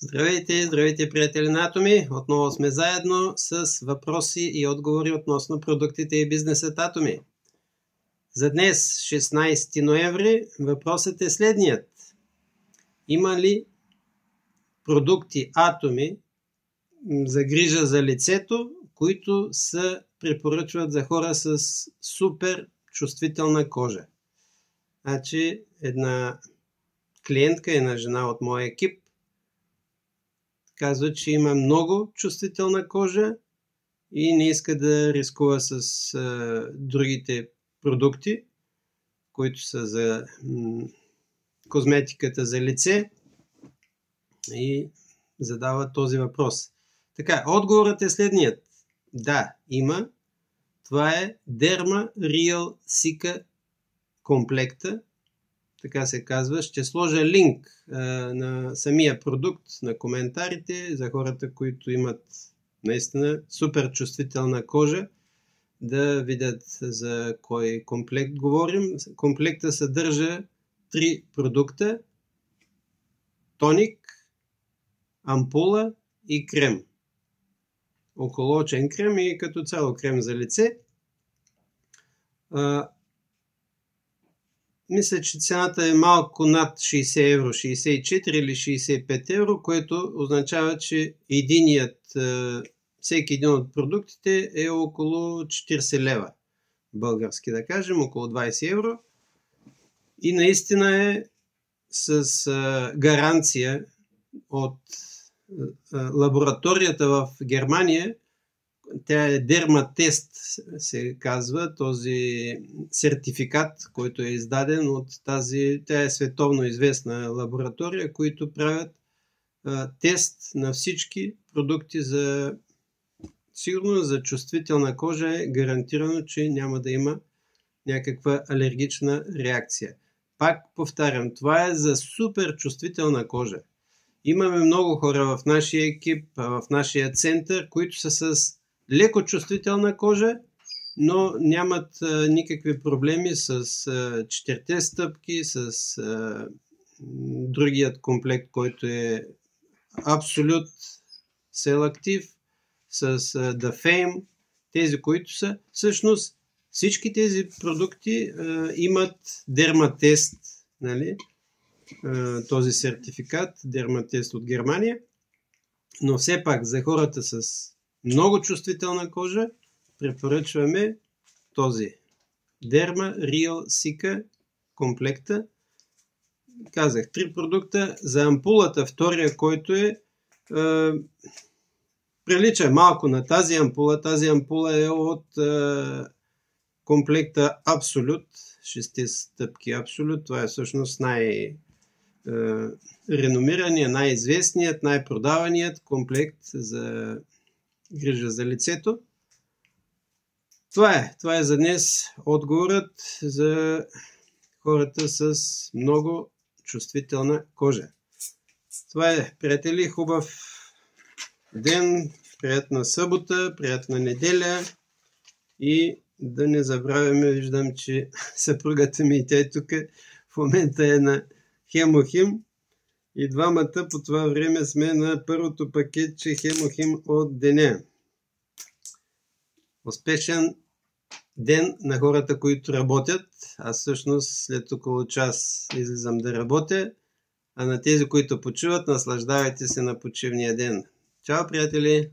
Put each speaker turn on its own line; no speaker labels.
Здравейте, здравейте, приятели на Атоми! Отново сме заедно с въпроси и отговори относно продуктите и бизнесът Атоми. За днес, 16 ноември, въпросът е следният. Има ли продукти Атоми за грижа за лицето, които се препоръчват за хора с супер чувствителна кожа? Значи, една клиентка, една жена от моя екип, казва, че има много чувствителна кожа и не иска да рискува с другите продукти, които са за козметиката за лице, и задава този въпрос. Така, отговорът е следният. Да, има. Това е Derma Real Cica комплекта. Така се казва. Ще сложа линк на самия продукт на коментарите за хората, които имат наистина супер чувствителна кожа, да видят за кой комплект говорим. Комплекта съдържа 3 продукта: тоник, ампула и крем. Околоочен крем и като цяло крем за лице. Мисля, че цената е малко над 60 евро, 64 или 65 евро, което означава, че всеки един от продуктите е около 40 лева. Български да кажем, около 20 евро. И наистина е с гаранция от лабораторията в Германия. Тя е Дерматест, се казва, този сертификат, който е издаден от тя е световно известна лаборатория, които правят тест на всички продукти за сигурно за чувствителна кожа. Е гарантирано, че няма да има някаква алергична реакция. Пак повтарям, това е за супер чувствителна кожа. Имаме много хора в нашия екип, в нашия център, които са с леко чувствителна кожа, но нямат никакви проблеми с 4 стъпки, с другият комплект, който е Absolute Selective, с The Fame, тези, които са. Всъщност всички тези продукти имат Дерматест, нали? Този сертификат, Дерматест от Германия, но все пак за хората с много чувствителна кожа препоръчваме този Derma Real Cica комплекта. Казах 3 продукта. За ампулата, втория, който прилича малко на тази ампула. Тази ампула е от комплекта Absolute, 6 стъпки Absolute. Това е всъщност най-реномираният, най-известният, най-продаваният комплект за грижа за лицето. Това е за днес отговорът за хората с много чувствителна кожа. Това е, приятели, хубав ден, приятна събота, приятна неделя и да не забравяме, виждам, че съпругата ми и тя е тук, в момента е на Хемохим. И двамата по това време сме на първото пакетче Хемохим от деня. Успешен ден на хората, които работят. Аз всъщност след около час излизам да работя. А на тези, които почиват, наслаждавайте се на почивния ден. Чао, приятели!